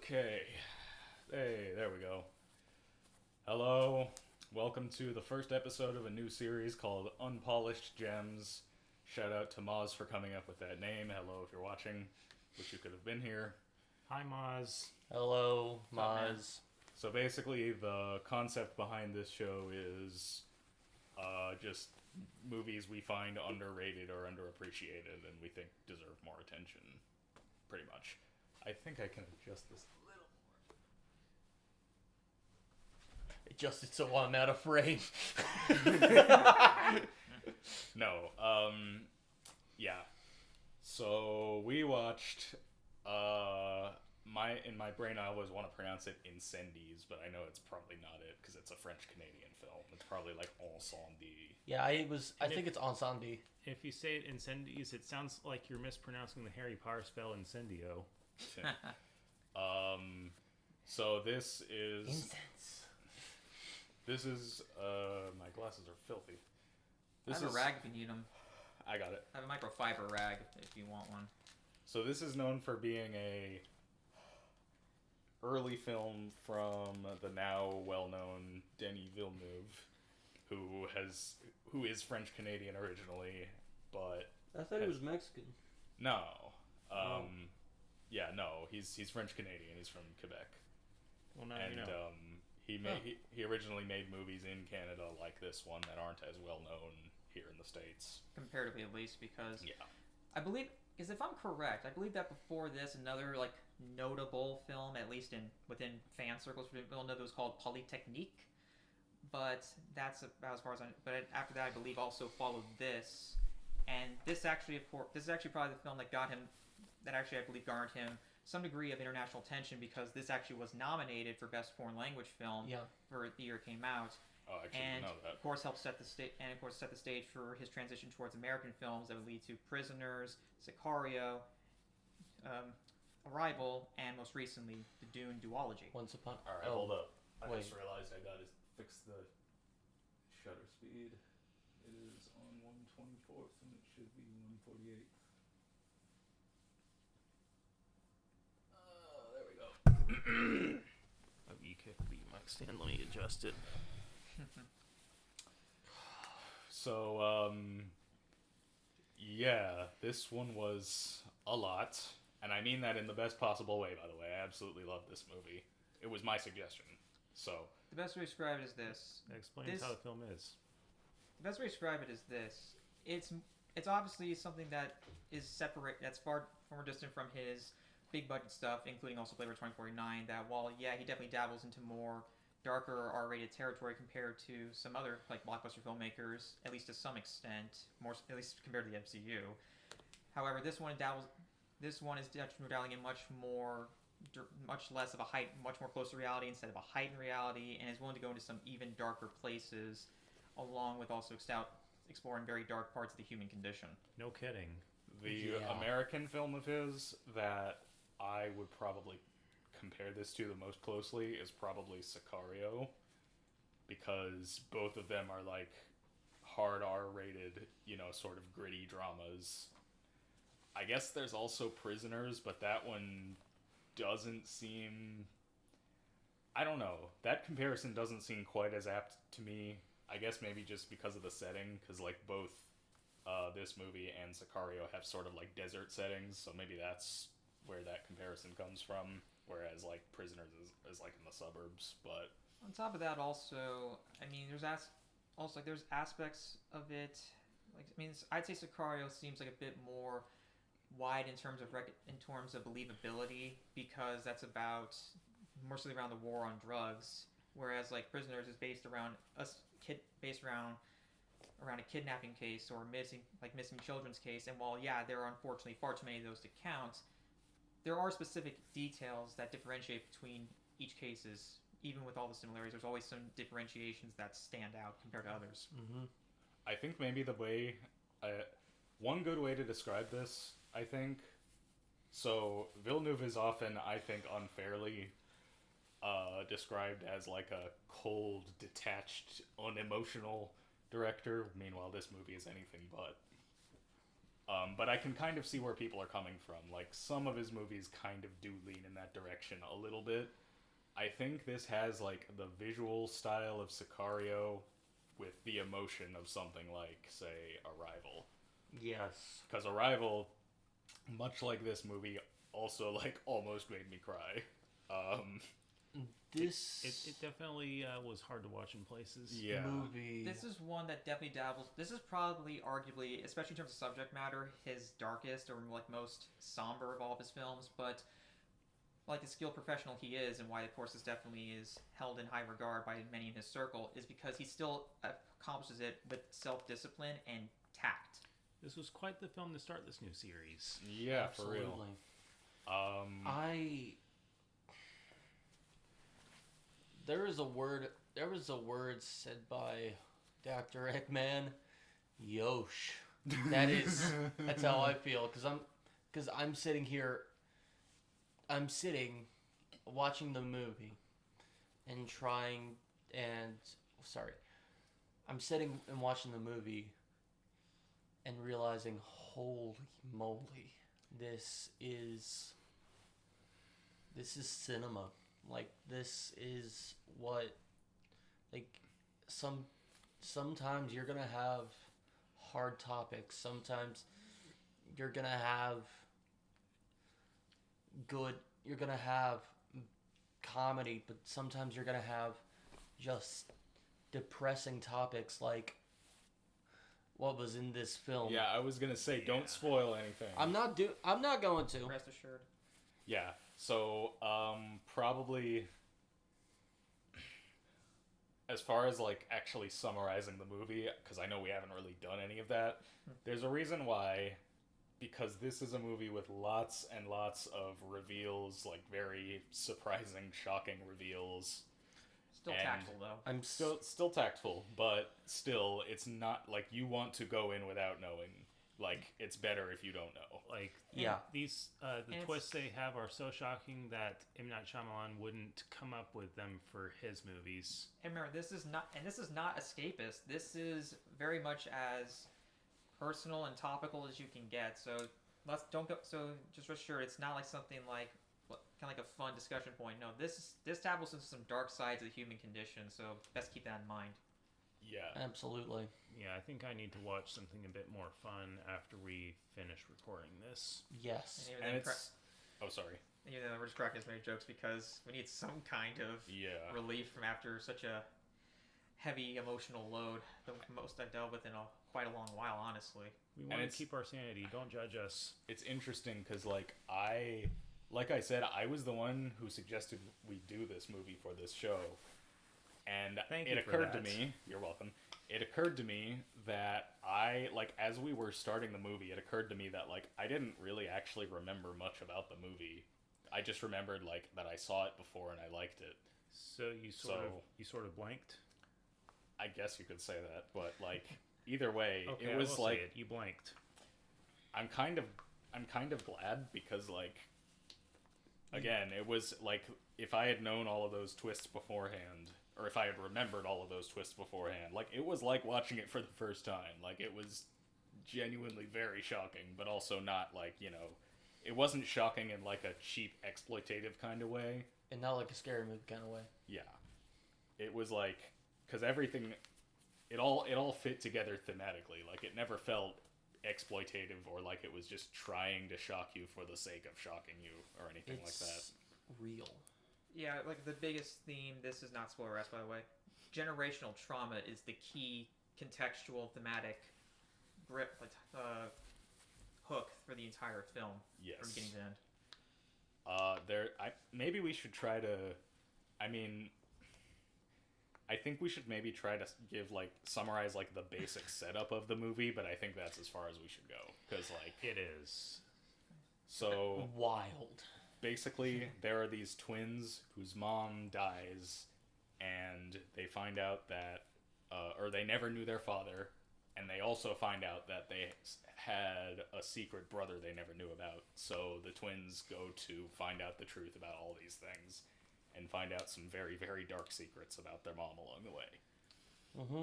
Okay. Hey, there we go. Hello. Welcome to the first episode of a new series called Unpolished Gems. Shout out to Moz for coming up with that name. Hello if you're watching. Wish you could have been here. Hi, Moz. Hello, What's up, man? Maz. So basically, the concept behind this show is just movies we find underrated or underappreciated and we think deserve more attention. Pretty much. I think I can adjust this a little Adjusted so I'm out of frame. No. Yeah. So we watched. In my brain, I always want to pronounce it Incendies, but I know it's probably not it because it's a French Canadian film. It's probably like Ensemble. Yeah, I think it's Ensemble. If you say it Incendies, it sounds like you're mispronouncing the Harry Potter spell Incendio. So this is Incense. My glasses are filthy. I have a rag if you need them. I got it. I have a microfiber rag if you want one. So this is known for being a early film from the now well-known Denis Villeneuve, who is French Canadian originally, but I thought he was Mexican. no, yeah, no, he's French Canadian. He's from Quebec, Well, now and you know. he originally made movies in Canada like this one that aren't as well known here in the States. Comparatively, at least, because Yeah. I believe, because if I'm correct, I believe that before this, another like notable film, at least within fan circles for Villeneuve, was called Polytechnique. But that's about as far as I. But after that, I believe also followed this, and this is actually probably the film that got him, that actually I believe garnered him some degree of international attention, because this actually was nominated for Best Foreign Language Film for the year it came out. Oh, I actually And didn't know that. of course helped set the stage for his transition towards American films that would lead to Prisoners, Sicario, Arrival, and most recently the Dune duology. Once upon. All right, hold up. I wait. just realized I got to fix the shutter speed. It is on 1/24th, and it should be 1/48th. There we go. Oh, you kicked the mic stand. Let me adjust it. So, yeah, this one was a lot, and I mean that in the best possible way, by the way. I absolutely love this movie. It was my suggestion, so... The best way to describe it is this. That explains how the film is. The best way to describe it is this. It's obviously something that is separate. That's far more distant from his big budget stuff, including also Blade Runner 2049. That while he definitely dabbles into more darker R-rated territory compared to some other like blockbuster filmmakers, at least to some extent, more at least compared to the MCU. However, this one is dabbling in much less of a much more close to reality instead of a heightened reality, and is willing to go into some even darker places, along with also exploring very dark parts of the human condition. No kidding. The American film of his that I would probably compare this to the most closely is probably Sicario, because both of them are like hard R-rated, sort of gritty dramas. I guess there's also Prisoners, but that one doesn't seem... I don't know. That comparison doesn't seem quite as apt to me. I guess maybe just because of the setting, because like both this movie and Sicario have sort of like desert settings, so maybe that's where that comparison comes from, whereas like Prisoners is like in the suburbs. But on top of that, also, I mean, there's aspects of it. I'd say Sicario seems like a bit more wide in terms of believability, because that's about mostly around the war on drugs, whereas like Prisoners is based around a kidnapping case or missing children's case. And while there are unfortunately far too many of those to count, there are specific details that differentiate between each cases. Even with all the similarities, there's always some differentiations that stand out compared to others. Mm-hmm. I think maybe one good way to describe this, I think, so Villeneuve is often, I think, unfairly described as like a cold, detached, unemotional director. Meanwhile, this movie is anything but. But I can kind of see where people are coming from. Like, some of his movies kind of do lean in that direction a little bit. I think this has, like, the visual style of Sicario with the emotion of something like, say, Arrival. Yes. Because Arrival, much like this movie, also, like, almost made me cry. This It definitely was hard to watch in places. Yeah. movie. This is one that definitely dabbles. This is probably, arguably, especially in terms of subject matter, his darkest or like most somber of all of his films. But like the skilled professional he is, and why of course this definitely is held in high regard by many in his circle, is because he still accomplishes it with self-discipline and tact. This was quite the film to start this new series. Yeah, Absolutely. for real. There was a word said by Dr. Eggman, Yosh. That's how I feel because I'm sitting here, I'm sitting watching the movie and I'm sitting and watching the movie and realizing, holy moly, this is cinema. Like, this is what, like, sometimes you're gonna have hard topics. Sometimes you're gonna have comedy, but sometimes you're gonna have just depressing topics like what was in this film. Yeah, I was gonna say, don't spoil anything. I'm not going to. Rest assured. Yeah, so, probably, as far as, like, actually summarizing the movie, because I know we haven't really done any of that, there's a reason why, because this is a movie with lots and lots of reveals, like, very surprising, shocking reveals. Still And tactful though. I'm Still tactful, but still, it's not, like, you want to go in without knowing. Like, it's better if you don't know. Like, Yeah. these the And twists they have are so shocking that M. Night Shyamalan wouldn't come up with them for his movies. And remember, this is not escapist. This is very much as personal and topical as you can get. So don't go. So just rest assured, it's not like something like kind of like a fun discussion point. No, this dabbles into some dark sides of the human condition. So best keep that in mind. Yeah. absolutely. Yeah, I think I need to watch something a bit more fun after we finish recording this. Yes. And even And then, it's... Oh, sorry. even though we're just cracking as many jokes because we need some kind of Yeah. relief from after such a heavy emotional load. The most I've dealt with in quite a long while, honestly. We want it's- to keep our sanity. Don't judge us. It's interesting because, like I said, I was the one who suggested we do this movie for this show. And Thank it you for occurred to that. me, you're welcome. It occurred to me that as we were starting the movie, it occurred to me that, like, I didn't really actually remember much about the movie. I just remembered, like, that I saw it before and I liked it. So you sort of blanked. I guess you could say that, but, like, either way, Okay, it I was will say like, it. You blanked. I'm kind of glad because, like, again, it was like if I had known all of those twists beforehand, or if I had remembered all of those twists beforehand, like, it was like watching it for the first time. Like, it was genuinely very shocking, but also not, like, you know, it wasn't shocking in, like, a cheap exploitative kind of way. And not like a scary movie kind of way. Yeah. It was like, because everything, it all fit together thematically. Like, it never felt exploitative or like it was just trying to shock you for the sake of shocking you or anything like that. It's real. Yeah, like the biggest theme, this is not spoiler-esque by the way, generational trauma is the key contextual thematic grip, hook for the entire film Yes. from beginning to end. Maybe we should try to, I mean, I think we should maybe try to summarize, like, the basic setup of the movie, but I think that's as far as we should go. Because, like, It is. so Wild. basically, there are these twins whose mom dies, and they find out that, or they never knew their father, and they also find out that they had a secret brother they never knew about. So the twins go to find out the truth about all these things, and find out some very, very dark secrets about their mom along the way. Mm-hmm.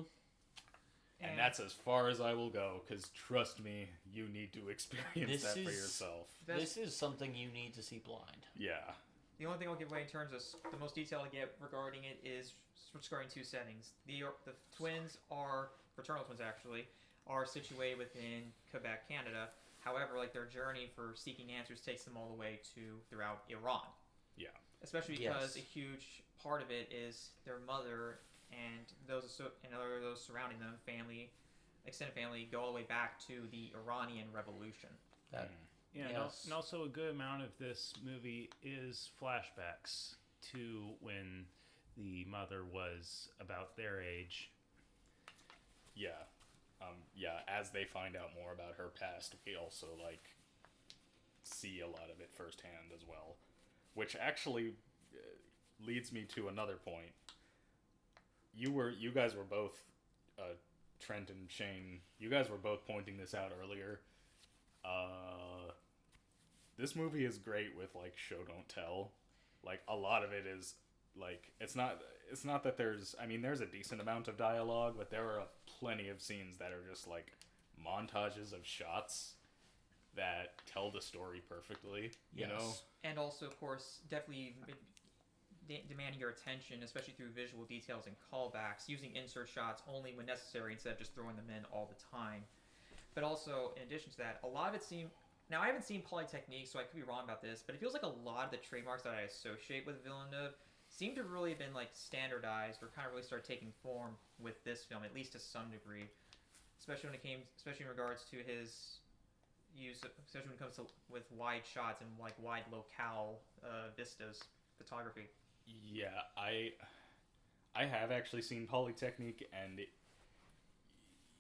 And that's as far as I will go, because trust me, you need to experience that for yourself. This is something you need to see blind. Yeah. The only thing I'll give away in terms of the most detail I get regarding it is regarding two settings. The twins are, fraternal twins actually, are situated within Quebec, Canada. However, like their journey for seeking answers takes them all the way to throughout Iran. Yeah. Especially because a huge part of it is their mother and those surrounding them, family, extended family, go all the way back to the Iranian Revolution. Yeah, and also a good amount of this movie is flashbacks to when the mother was about their age. Yeah. As they find out more about her past, we also, see a lot of it firsthand as well. Which actually leads me to another point. You guys were both, Trent and Shane, you guys were both pointing this out earlier. This movie is great with, show don't tell. A lot of it is, it's not that there's a decent amount of dialogue, but there are plenty of scenes that are just, montages of shots that tell the story perfectly, you know? And also, of course, definitely demanding your attention, especially through visual details and callbacks, using insert shots only when necessary instead of just throwing them in all the time. But also, in addition to that, a lot of it seemed... Now, I haven't seen Polytechnique, so I could be wrong about this, but it feels like a lot of the trademarks that I associate with Villeneuve seem to really have been, standardized or kind of really started taking form with this film, at least to some degree. Especially in regards to his use, especially when it comes to with wide shots and, wide locale vistas photography. Yeah, I have actually seen Polytechnique, and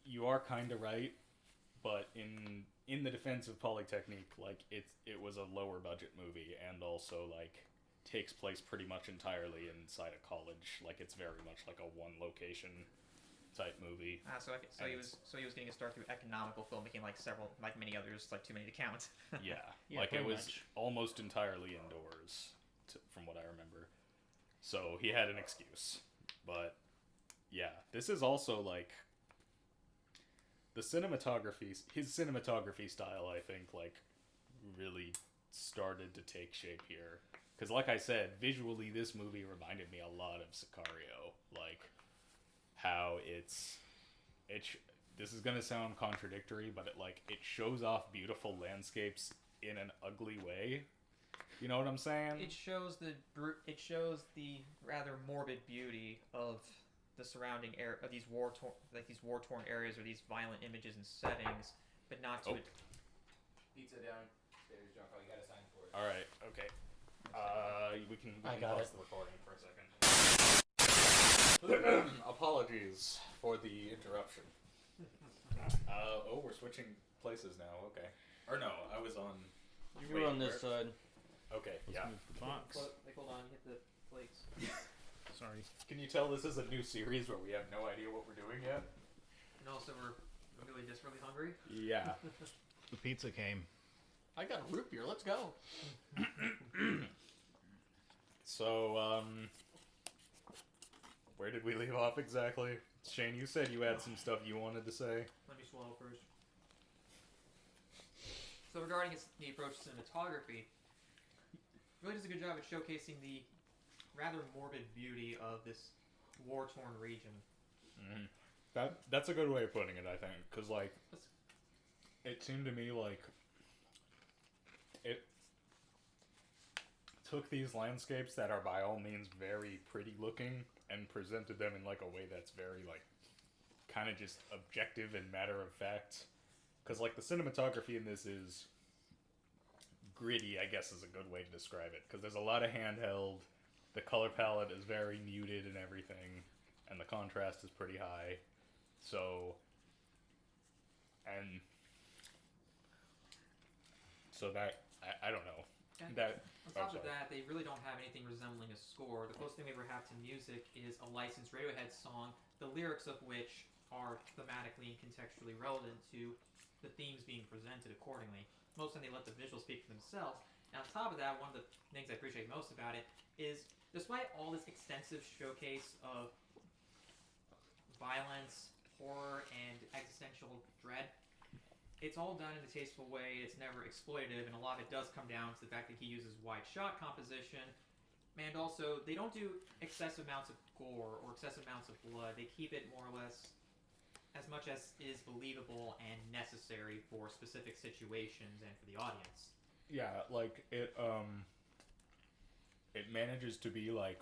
you are kind of right, but in the defense of Polytechnique, it was a lower budget movie, and also takes place pretty much entirely inside a college. It's very much a one location type movie. He was getting a start through economical filmmaking, many others, too many to count. Yeah, it was almost entirely indoors, from what I remember. So he had an excuse. But yeah, this is also the cinematography. His cinematography style, I think, really started to take shape here. Because, like I said, visually, this movie reminded me a lot of Sicario. How this is gonna sound contradictory, but it shows off beautiful landscapes in an ugly way. You know what I'm saying? It shows the rather morbid beauty of the surrounding area of these war torn areas or these violent images and settings, but not to it. Pizza downstairs, Junko. You gotta sign for it. All right. Okay. We can pause the recording for a second. Apologies for the interruption. We're switching places now. Okay. Or no, I was on. You were on this side. Okay. Let's move the box. Hold on, hit the flakes. Sorry. Can you tell this is a new series where we have no idea what we're doing yet? And also, we're really desperately hungry. Yeah. The pizza came. I got a root beer. Let's go. So, where did we leave off exactly? Shane, you said you had some stuff you wanted to say. Let me swallow first. So regarding the approach to cinematography, really does a good job at showcasing the rather morbid beauty of this war-torn region. Mm-hmm. That's a good way of putting it, I think, because it seemed to me it took these landscapes that are by all means very pretty looking and presented them in a way that's very kind of just objective and matter of fact. Because the cinematography in this is gritty, I guess is a good way to describe it. Because there's a lot of handheld, the color palette is very muted and everything, and the contrast is pretty high. So that I don't know. And that on top of that, they really don't have anything resembling a score. The closest thing we ever have to music is a licensed Radiohead song, the lyrics of which are thematically and contextually relevant to the themes being presented accordingly. Most of the time they let the visuals speak for themselves. And on top of that, one of the things I appreciate most about it is, despite all this extensive showcase of violence, horror and existential dread. It's all done in a tasteful way. It's never exploitative, and a lot of it does come down to the fact that he uses wide shot composition. And also, they don't do excessive amounts of gore or excessive amounts of blood. They keep it more or less as much as is believable and necessary for specific situations and for the audience. Yeah, like it manages to be like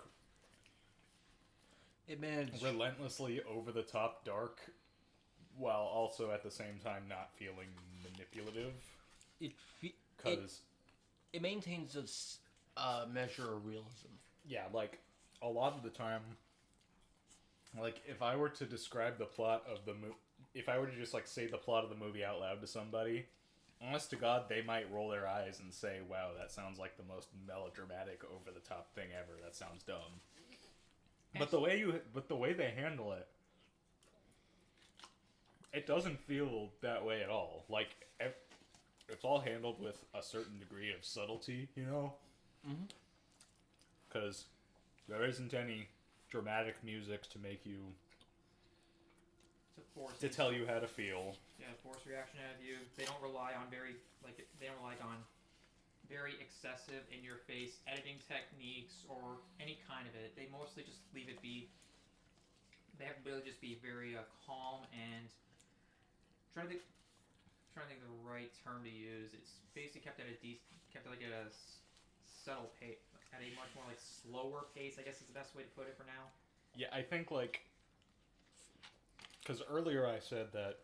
relentlessly over the top dark while also at the same time not feeling manipulative. It maintains its measure of realism. Yeah, like a lot of the time, like if I were to describe the plot of the movie, if I were to just like say the plot of the movie out loud to somebody, honest to God, they might roll their eyes and say, "Wow, that sounds like the most melodramatic, over the top thing ever. That sounds dumb." But the way they handle it, it doesn't feel that way at all. Like it's all handled with a certain degree of subtlety, you know? Because there isn't any dramatic music to make you to tell you how to feel. Yeah, force reaction out of you. They don't rely on very excessive in your face editing techniques or any kind of it. They mostly just leave it be. They have to really just be very calm and trying to think of the right term to use. It's basically kept at a subtle pace, at a much more like slower pace, I guess is the best way to put it for now. Yeah, I think like because earlier I said that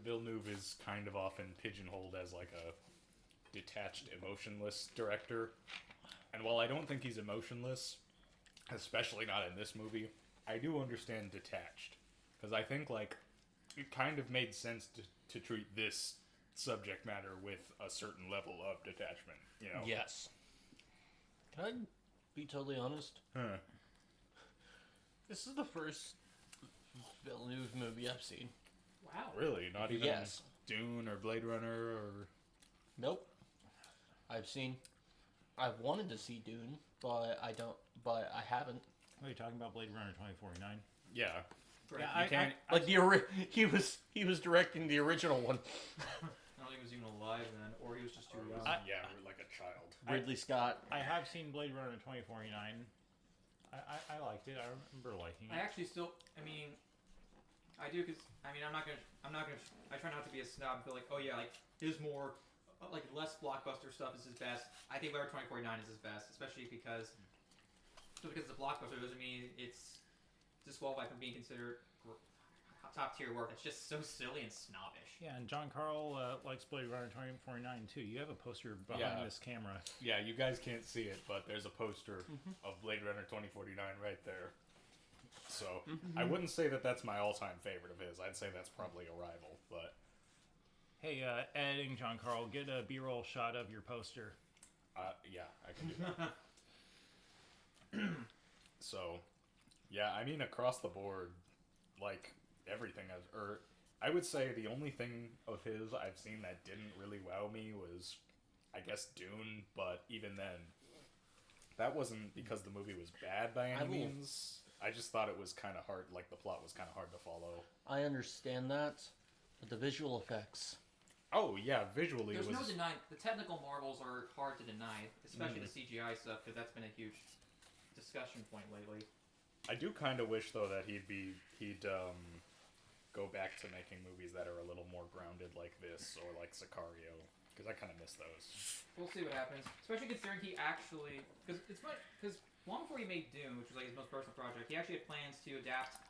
Villeneuve is kind of often pigeonholed as like a detached, emotionless director, and while I don't think he's emotionless, especially not in this movie, I do understand detached, because I think like it kind of made sense to treat this subject matter with a certain level of detachment, you know? Yes. Can I be totally honest? Huh. This is the first Villeneuve movie I've seen. Wow. Really? Not even Yes. Dune or Blade Runner or... Nope. I've wanted to see Dune, but I haven't. Are you talking about Blade Runner 2049? Yeah. Correct. Yeah, You can't... He was directing the original one. I don't think he was even alive then, or he was just too young. yeah, like a child. Ridley Scott. I have seen Blade Runner 2049. I liked it. I remember liking it. I actually still, I do because I try not to be a snob and feel like, oh yeah, like his more, like less blockbuster stuff is his best. I think Blade Runner 2049 is his best, especially because it's a blockbuster doesn't mean it's disqualified from being considered top tier work. It's just so silly and snobbish. Yeah, and John Carl likes Blade Runner 2049 too. You have a poster behind this camera. Yeah, you guys can't see it, but there's a poster of Blade Runner 2049 right there. So, I wouldn't say that that's my all-time favorite of his. I'd say that's probably a rival, but... Hey, editing John Carl, get a B-roll shot of your poster. Yeah, I can do that. So, yeah, I mean, across the board, like, everything I would say the only thing of his I've seen that didn't really wow me was, I guess, Dune, but even then, that wasn't because the movie was bad by any means. I just thought it was kind of hard, like the plot was kind of hard to follow. I understand that, but the visual effects. Oh, yeah, visually There's it was... no denying, the technical marvels are hard to deny, especially the CGI stuff, because that's been a huge discussion point lately. I do kind of wish, though, that he'd go back to making movies that are a little more grounded like this, or like Sicario, because I kind of miss those. We'll see what happens, especially considering he actually, because long before he made Dune, which was like his most personal project, he actually had plans to adapt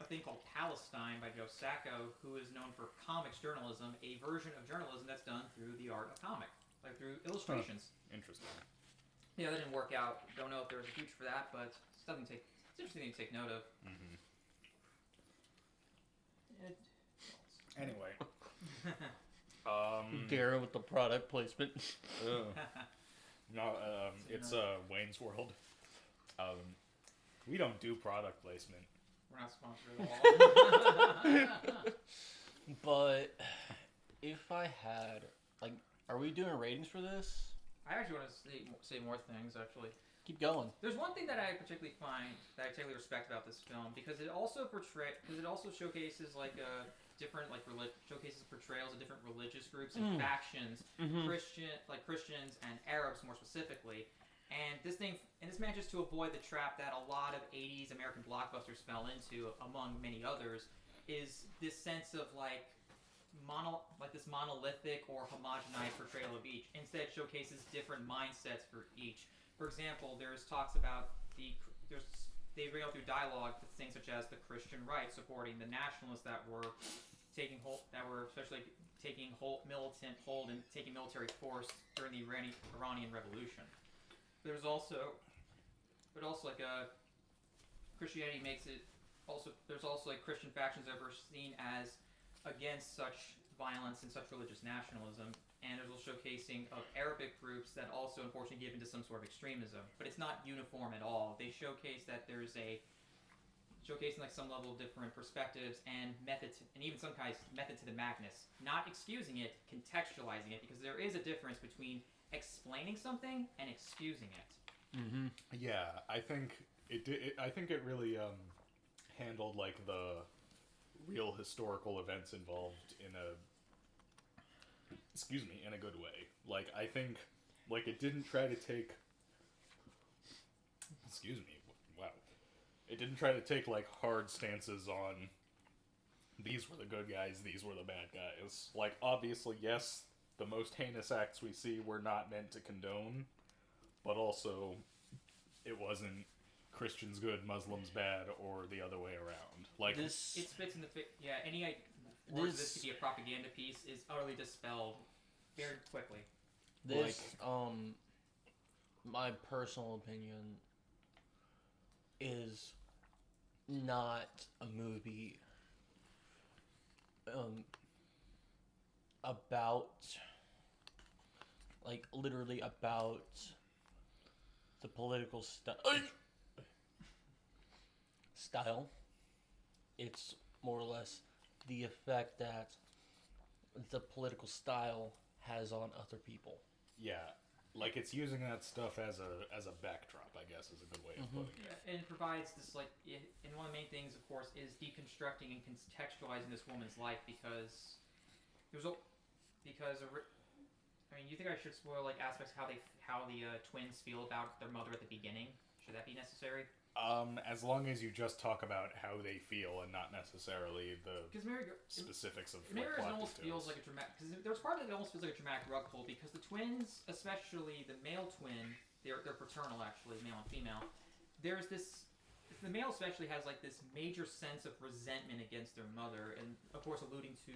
a thing called Palestine by Joe Sacco, who is known for comics journalism, a version of journalism that's done through the art of comic, like through illustrations. Interesting. Yeah, that didn't work out. Don't know if there was a future for that, but it's interesting thing to take note of. Anyway. Dara with the product placement. No, it's Wayne's World. We don't do product placement. We're not sponsored at all. But if I had, like, are we doing ratings for this? I actually want to say more things, actually. Keep going. There's one thing that I particularly respect about this film because it also showcases like different showcases portrayals of different religious groups and factions, Christians and Arabs more specifically. And this manages to avoid the trap that a lot of 80s American blockbusters fell into, among many others, is this sense of this monolithic or homogenized portrayal of each. Instead, it showcases different mindsets for each. For example, there's talks about they rail through dialogue with things such as the Christian right supporting the nationalists that were especially taking militant hold and taking military force during the Iranian Revolution. There's also Christianity makes it also. There's also Christian factions that were seen as against such violence and such religious nationalism, and there's also showcasing of Arabic groups that also unfortunately give into some sort of extremism, but it's not uniform at all. They showcase that there's showcasing some level of different perspectives and methods, and even some kinds method to the madness. Not excusing it, contextualizing it, because there is a difference between explaining something and excusing it. Mm-hmm. Yeah, I think it really handled the real historical events involved in a good way. I think it didn't try to take it didn't try to take hard stances on these were the good guys, these were the bad guys. Obviously, yes, the most heinous acts we see were not meant to condone, but also it wasn't Christians good, Muslims bad, or the other way around. It spits in the any words this could be a propaganda piece is utterly dispelled very quickly. My personal opinion is not a movie about literally about the political style. It's more or less the effect that the political style has on other people. Yeah, it's using that stuff as a backdrop, I guess, is a good way of putting it. Yeah, and it provides this and one of the main things, of course, is deconstructing and contextualizing this woman's life because you think I should spoil aspects of how the twins feel about their mother at the beginning? Should that be necessary? As long as you just talk about how they feel and not necessarily the specifics of Mary plot almost details. feels like a dramatic. Because there's part of it that almost feels like a dramatic rug pull because the twins, especially the male twin, they're fraternal actually, male and female. There's this. The male especially has this major sense of resentment against their mother, and of course alluding to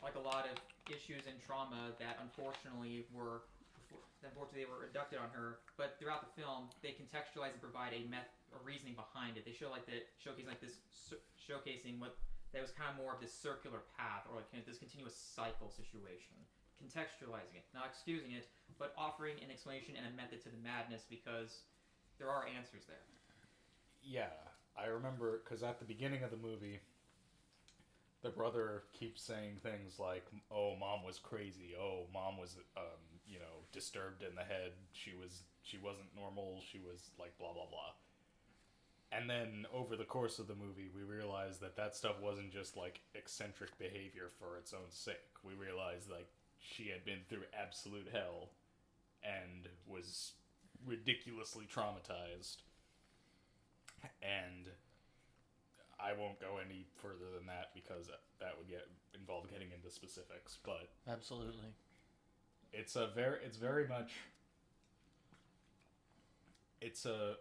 a lot of issues and trauma that unfortunately were inducted on her. But throughout the film, they contextualize and provide a reasoning behind it. They show showcasing what that was kind of more of this circular path or this continuous cycle situation. Contextualizing it, not excusing it, but offering an explanation and a method to the madness because there are answers there. Yeah, I remember because at the beginning of the movie, the brother keeps saying things like, "Oh, mom was crazy. Oh, mom was, disturbed in the head. She wasn't normal. She was blah blah blah." And then over the course of the movie, we realized that stuff wasn't just eccentric behavior for its own sake. We realized she had been through absolute hell and was ridiculously traumatized. And I won't go any further than that because that would involve getting into specifics. But absolutely, it's very much. It's a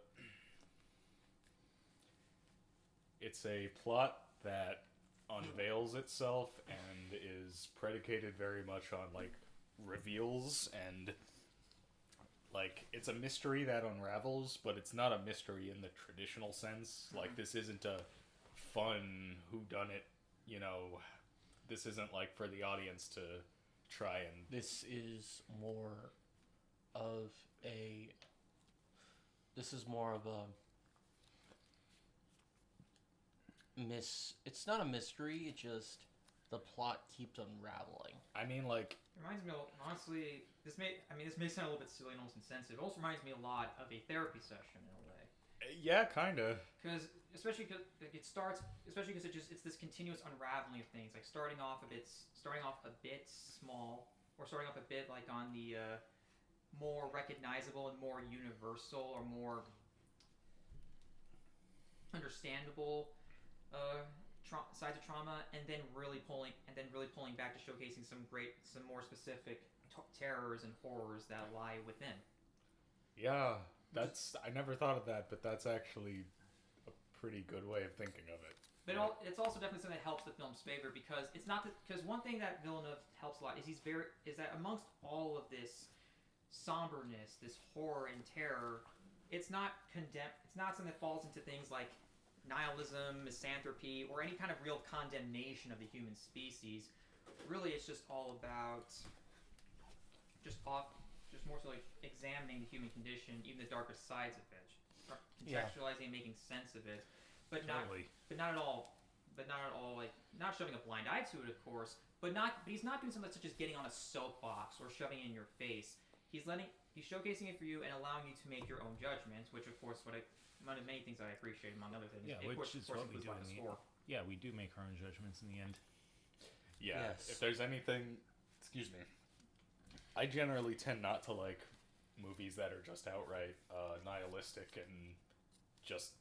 plot that unveils itself and is predicated very much on reveals and it's a mystery that unravels, but it's not a mystery in the traditional sense. This isn't a fun whodunit, this isn't for the audience to try and. This is more of a it's not a mystery, it just the plot keeps unraveling. I mean, It reminds me, honestly, this may sound a little bit silly and almost insensitive. It also reminds me a lot of a therapy session in a way. Yeah, kinda. Because especially because it starts, especially because it's this continuous unraveling of things, like starting off a bit small, or starting off a bit like on the more recognizable and more universal or more understandable sides of trauma, and then really pulling back to showcasing some more specific terrors and horrors that lie within. Yeah, I never thought of that, but that's actually a pretty good way of thinking of it. But it's also definitely something that helps the film's favor, because it's not because one thing that Villeneuve helps a lot is is that amongst all of this somberness, this horror and terror, it's not something that falls into things like nihilism, misanthropy, or any kind of real condemnation of the human species. Really, it's just all about just more so like examining the human condition, even the darkest sides of it, contextualizing and making sense of it, but not at all like not shoving a blind eye to it, of course, but he's not doing something such as getting on a soapbox or shoving it in your face. He's showcasing it for you and allowing you to make your own judgments, which of course one of many things I appreciate, among other things. Yeah, which is what we do in the end. Yeah, we do make our own judgments in the end. Yeah, yes. If there's anything, excuse me, I generally tend not to like movies that are just outright nihilistic and just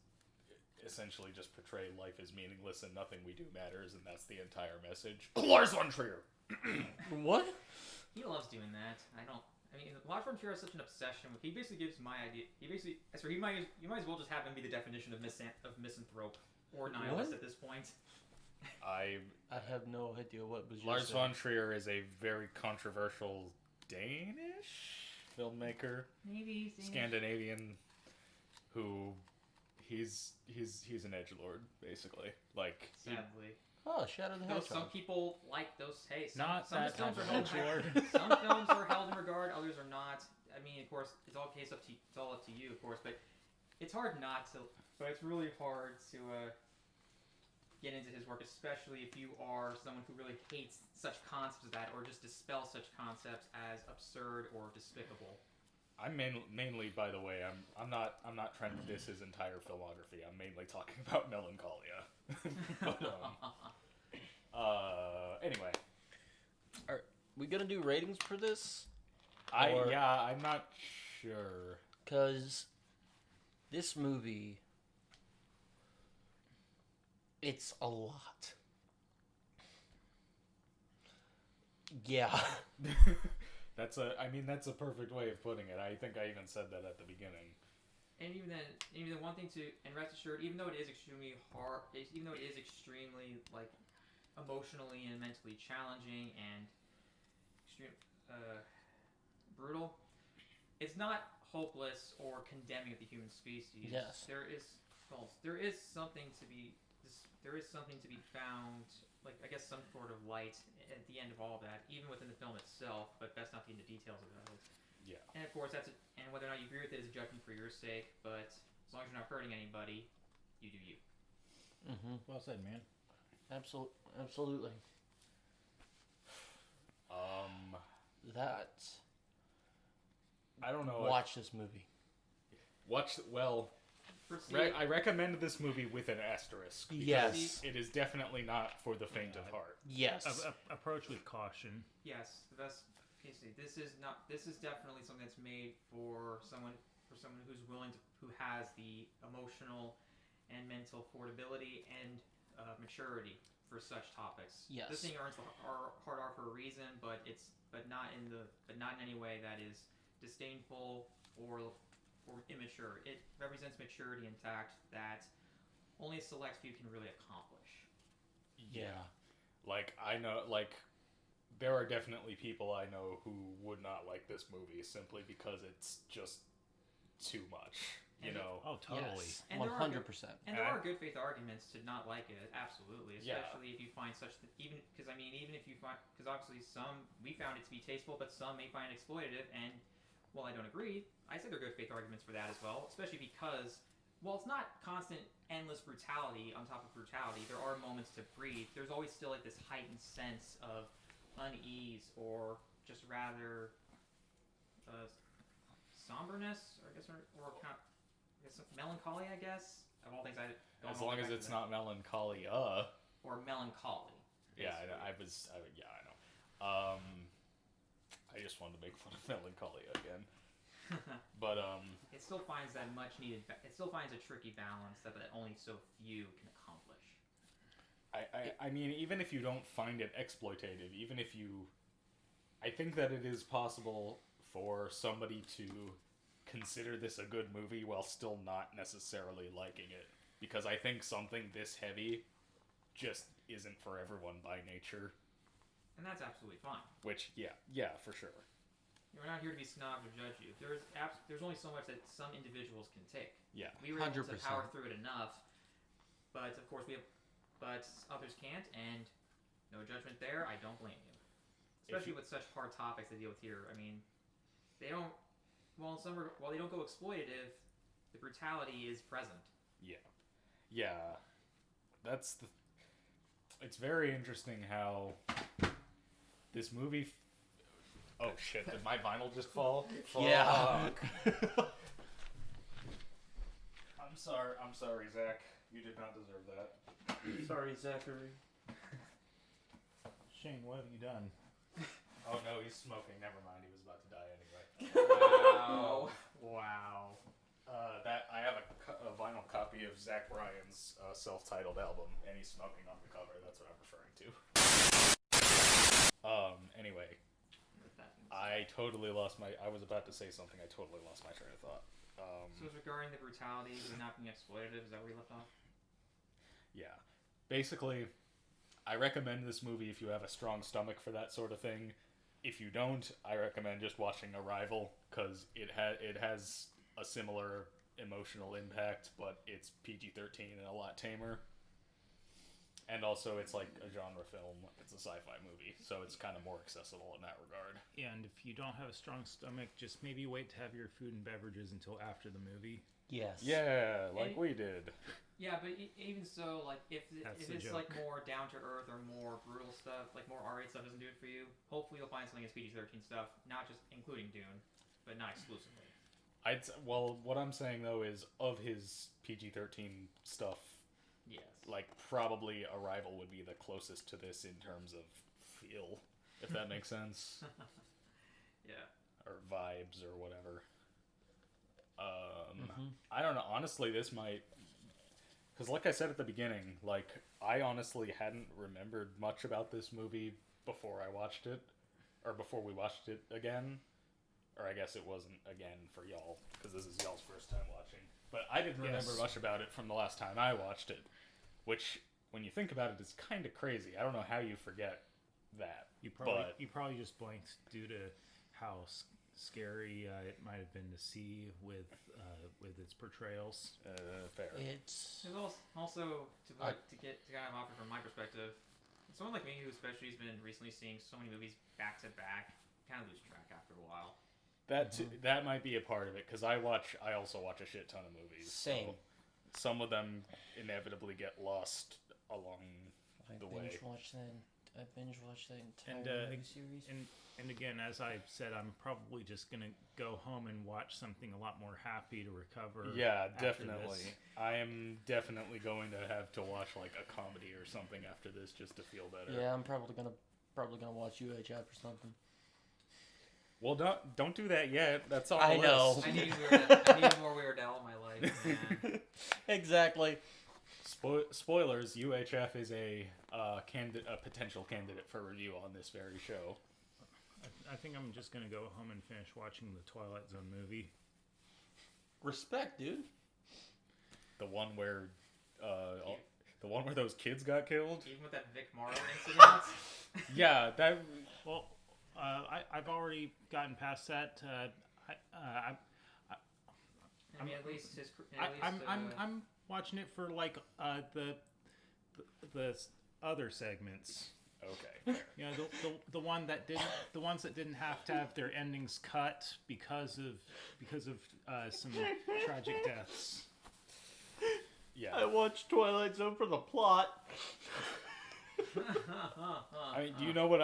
essentially just portray life as meaningless and nothing we do matters, and that's the entire message. Lars von Trier! What? He loves doing that. Lars von Trier has such an obsession with. He basically gives my idea. You might as well just have him be the definition of misanthrope or nihilist at this point. I have no idea what was. Lars von Trier is a very controversial Danish filmmaker, maybe Scandinavian, who he's an edgelord basically. Like sadly. Oh, Shadow the Hedgehog. Some people like those. Hey, some films are held some films are held in regard, others are not. I mean, of course, it's all up to you, of course. But it's hard not to. But it's really hard to get into his work, especially if you are someone who really hates such concepts as that, or just dispels such concepts as absurd or despicable. I'm mainly, by the way, I'm not trying to diss his entire filmography. I'm mainly talking about Melancholia. But, anyway, are we gonna do ratings for this? I'm not sure, because this movie, it's a lot. Yeah. That's a perfect way of putting it. I think I even said that at the beginning. And even then, one thing and rest assured, even though it is extremely hard, even though it is extremely like emotionally and mentally challenging and extreme, brutal, it's not hopeless or condemning of the human species. Yes. There is something to be found, like I guess some sort of light at the end of all of that, even within the film itself. But best not to get into details about it. Yeah. And of course, and whether or not you agree with it is a judgment for your sake. But as long as you're not hurting anybody, you do you. Mm-hmm. Well said, man. Absolutely. That. I don't know. Watch this movie. I recommend this movie with an asterisk. Yes. It is definitely not for the faint of heart. Yes. Approach with caution. Yes, the best. This is definitely something that's made for someone who has the emotional and mental affordability and maturity for such topics. Yes. This thing earns the hard R for a reason, but not in any way that is disdainful or immature. It represents maturity and tact that only a select few can really accomplish. Yeah. I know, there are definitely people I know who would not like this movie simply because it's just too much, you know? Oh, totally. Yes. 100%. And there are good faith arguments to not like it, absolutely. Especially if you find even if you find, because obviously we found it to be tasteful, but some may find it exploitative, and while I don't agree, I say there are good faith arguments for that as well, especially because while it's not constant, endless brutality on top of brutality, there are moments to breathe. There's always still this heightened sense of unease or just rather somberness, or I guess, or kind of, I guess melancholy. I guess of all things, as long as it's not melancholy, or melancholy. Yeah, I know. I just wanted to make fun of melancholy again. But it still finds that much needed. It still finds a tricky balance that only so few can accomplish. I mean, even if you don't find it exploitative, I think that it is possible for somebody to consider this a good movie while still not necessarily liking it, because I think something this heavy just isn't for everyone by nature. And that's absolutely fine. Which, yeah, for sure. We're not here to be snobs or judge you. There's only so much that some individuals can take. Yeah, we were able to power through it enough, but of course but others can't, and no judgment there. I don't blame you, especially with such hard topics to deal with here. I mean, they don't. While they don't go exploitative, the brutality is present. Yeah. It's very interesting how this movie. Oh shit! Did my vinyl just fall? Yeah. I'm sorry, Zach. You did not deserve that. Sorry, Zachary. Shane, what have you done? Oh no, he's smoking. Never mind. He was about to die anyway. Wow. I have a vinyl copy of Zach Bryan's self-titled album, and he's smoking on the cover. That's what I'm referring to. Anyway, I was about to say something. I totally lost my train of thought. So it's regarding the brutality of not being exploitative. Is that where you left off? Yeah. Basically, I recommend this movie if you have a strong stomach for that sort of thing. If you don't, I recommend just watching Arrival, because it has a similar emotional impact, but it's PG-13 and a lot tamer. And also, it's like a genre film. It's a sci-fi movie, so it's kind of more accessible in that regard. Yeah, and if you don't have a strong stomach, just maybe wait to have your food and beverages until after the movie. Yes. Yeah, like we did. Yeah, but even so, like if it's joke. like more down to earth or more brutal stuff, like more R8 stuff doesn't do it for you, hopefully you'll find something that's PG-13 stuff, not just including Dune, but not exclusively. What I'm saying though is, of his PG-13 stuff, yes, like probably Arrival would be the closest to this in terms of feel, if that makes sense. Yeah. Or vibes or whatever. I don't know. Honestly, this might, because like I said at the beginning, like I honestly hadn't remembered much about this movie before I watched it, or before we watched it again. Or I guess it wasn't again for y'all, because this is y'all's first time watching. But I didn't remember much about it from the last time I watched it, which, when you think about it, is kind of crazy. I don't know how you forget that. You probably just blanked due to how scary it might have been to see with its portrayals. Fair. It's also to kind of offer from my perspective, someone like me who especially has been recently seeing so many movies back to back, kind of lose track after a while. That might be a part of it, because I also watch a shit ton of movies. Same. So some of them inevitably get lost along the way. I binge watched that entire movie series. And again, as I said, I'm probably just gonna go home and watch something a lot more happy to recover. Yeah, after definitely. This. I am definitely going to have to watch like a comedy or something after this just to feel better. Yeah, I'm probably gonna watch UHF or something. Well, don't do that yet. That's all. I know. I need more Weird Al in my life. Man. Exactly. Spoilers: UHF is a potential candidate for review on this very show. I think I'm just gonna go home and finish watching the Twilight Zone movie. Respect, dude. The one where those kids got killed. Even with that Vic Morrow incident. Yeah, that. Well, I've already gotten past that. I mean, at least I'm watching it for like the other segments. Okay. You know, the ones that didn't have to have their endings cut because of some tragic deaths. Yeah. I watched Twilight Zone for the plot. I mean, do you know what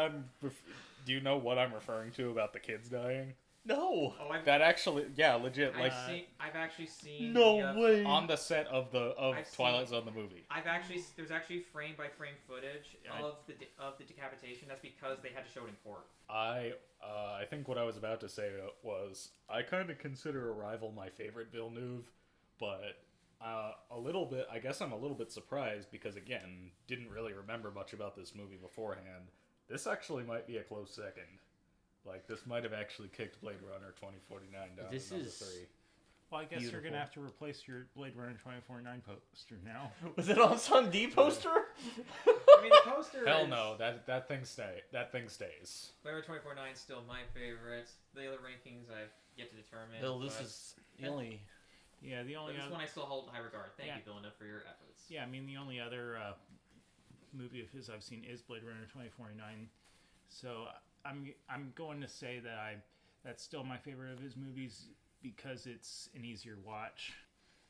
do you know what I'm referring to about the kids dying? No. Oh, That actually, yeah, legit, like I've actually seen. No way. on the set of I've Twilight seen- Zone the movie. There's actually frame by frame footage Yeah, of the decapitation. That's because they had to show it in court. I think what I was about to say was I kind of consider Arrival my favorite Villeneuve, but a little bit. I guess I'm a little bit surprised because again, didn't really remember much about this movie beforehand. This actually might be a close second. Like this might have actually kicked Blade Runner 2049 down. This to number is 3. Well, I guess you're beautiful. gonna have to replace your Blade Runner 2049 poster now. Was it on some D poster? I mean, the poster. Hell is, no, that thing stays. Player 2049 is still my favorite. The other rankings I've yet to determine. Bill, this but- is the only. Yeah, the but only this other, one I still hold in high regard. Thank Yeah. you, Villeneuve, for your efforts. yeah, I mean the only other movie of his I've seen is Blade Runner 2049. So I'm going to say that that's still my favorite of his movies because it's an easier watch.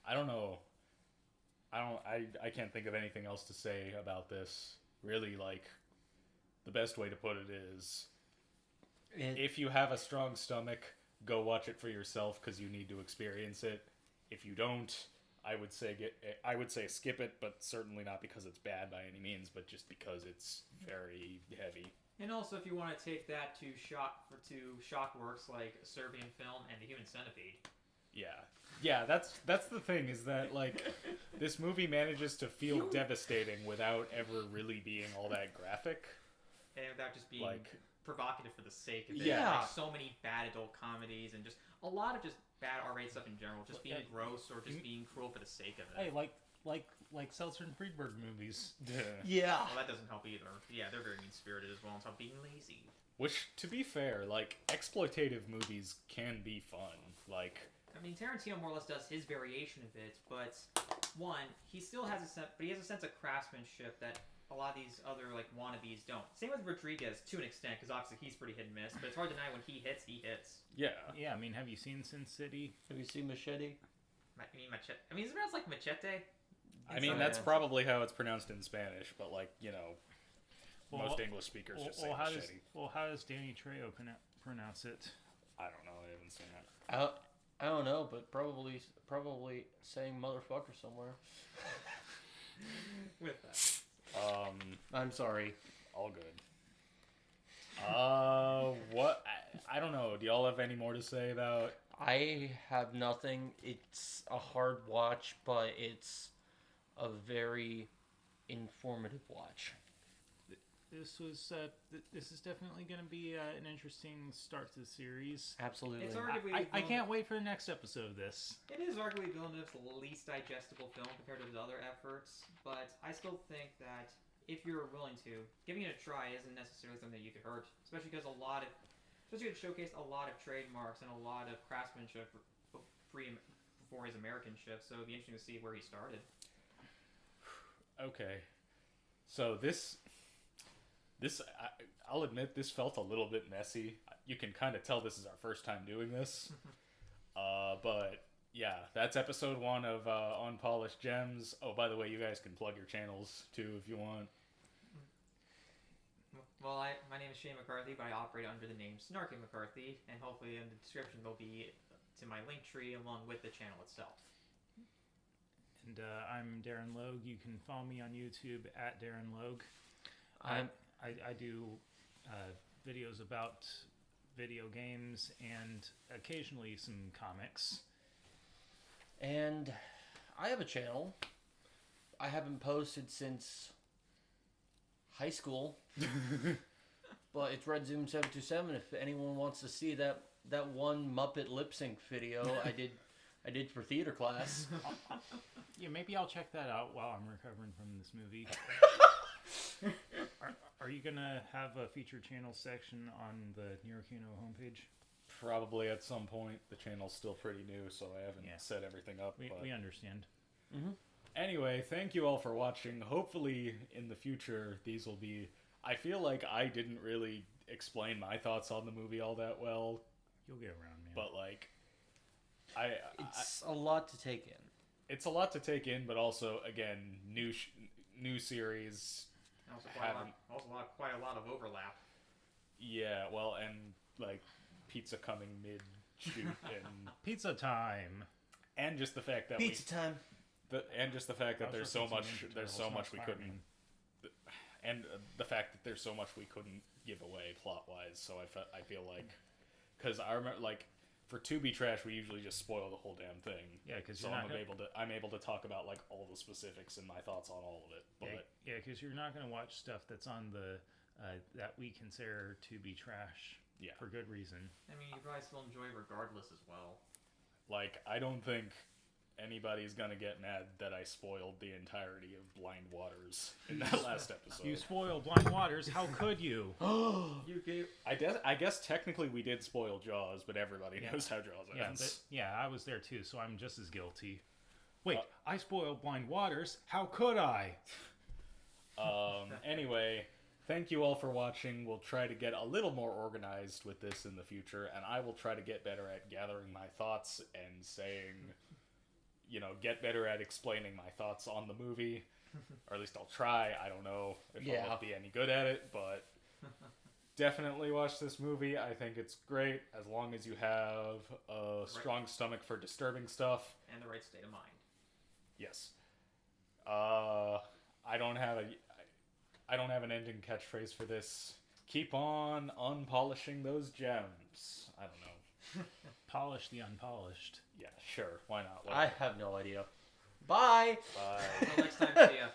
I don't know. I can't think of anything else to say about this. Really, like, the best way to put it is, if you have a strong stomach, go watch it for yourself because you need to experience it. If you don't, I would say skip it, but certainly not because it's bad by any means, but just because it's very heavy. And also, if you want to take that to shock works like a Serbian film and The Human Centipede. Yeah, that's the thing is that like this movie manages to feel devastating without ever really being all that graphic. And without just being Like, provocative for the sake of it. Yeah. Like so many bad adult comedies and just a lot of just bad R-rated stuff in general. Just being gross or just being cruel for the sake of it. Hey, like Seltzer and Friedberg movies. Yeah. Well, that doesn't help either. Yeah, they're very mean-spirited as well on top of being lazy. Which, to be fair, like exploitative movies can be fun. Like, I mean, Tarantino more or less does his variation of it, but one, he still has he has a sense of craftsmanship that a lot of these other like wannabes don't. Same with Rodriguez to an extent, because obviously he's pretty hit and miss, but it's hard to deny when he hits, he hits. yeah, Yeah, I mean, have you seen Sin City? Have you seen Machete? Machete. I mean, is it pronounced like machete? I mean, that's probably how it's pronounced in Spanish, but like, you know, most English speakers just say machete. How does Danny Trejo pronounce it? I don't know. I haven't seen that. I don't know, but probably saying motherfucker somewhere. With that. I'm sorry. All good. What? I don't know. Do y'all have any more to say about? I have nothing. It's a hard watch, but it's a very informative watch. This is definitely going to be an interesting start to the series. Absolutely. It's arguably I can't wait for the next episode of this. It is arguably Villeneuve's least digestible film compared to his other efforts, but I still think that if you're willing to, giving it a try isn't necessarily something that you could hurt, especially because it showcased a lot of trademarks and a lot of craftsmanship before his Americanship, so it'd be interesting to see where he started. Okay, so I'll admit this felt a little bit messy. You can kind of tell this is our first time doing this. But yeah, that's episode 1 of Unpolished Gems. Oh, by the way, you guys can plug your channels too if you want. Well, my name is Shane McCarthy, but I operate under the name Snarky McCarthy, and hopefully in the description there'll be to my link tree along with the channel itself. And I'm Darren Logue. You can follow me on YouTube at Darren Logue. I do videos about video games and occasionally some comics. And I have a channel. I haven't posted since high school. But it's RedZoom727 if anyone wants to see that one Muppet lip sync video I did for theater class. Yeah, maybe I'll check that out while I'm recovering from this movie. Are you gonna have a feature channel section on the Neurokino homepage? Probably at some point. The channel's still pretty new, so I haven't set everything up. We understand. Mm-hmm. Anyway, thank you all for watching. Hopefully, in the future, these will be... I feel like I didn't really explain my thoughts on the movie all that well. You'll get around, man. But, like... It's a lot to take in. It's a lot to take in, but also, again, new series... Oh Also, haven't. quite a lot of overlap. Yeah, well, and like pizza coming mid shoot, Pizza time. and just the fact that Pizza time. and just the fact that I was there's so referencing much, Ninja there's so Turtles, much not we Spider-Man. couldn't, and the fact that there's so much we couldn't give away plot wise. So I feel like, because I remember like. For To Be Trash, we usually just spoil the whole damn thing. Yeah, because so you're not I'm able to talk about like all the specifics and my thoughts on all of it. But yeah, because you're not going to watch stuff that's on the that we consider to be trash. Yeah. For good reason. I mean, you probably still enjoy it regardless as well. like, I don't think anybody's gonna get mad that I spoiled the entirety of Blind Waters in that last episode. You spoiled Blind Waters. How could you? You gave. I guess technically we did spoil Jaws, but everybody Yeah. knows how Jaws Yeah, ends. but, yeah, I was there too, so I'm just as guilty. Wait, I spoiled Blind Waters. How could I? Anyway, thank you all for watching. We'll try to get a little more organized with this in the future, and I will try to get better at gathering my thoughts and saying, get better at explaining my thoughts on the movie. Or at least I'll try. I don't know if I'll be any good at it, but definitely watch this movie. I think it's great as long as you have a strong stomach for disturbing stuff. And the right state of mind. Yes. I don't have an ending catchphrase for this. Keep on unpolishing those gems. I don't know. Polish the unpolished. Yeah, sure. Why not? I have no idea. Bye. Bye. Until next time, see ya.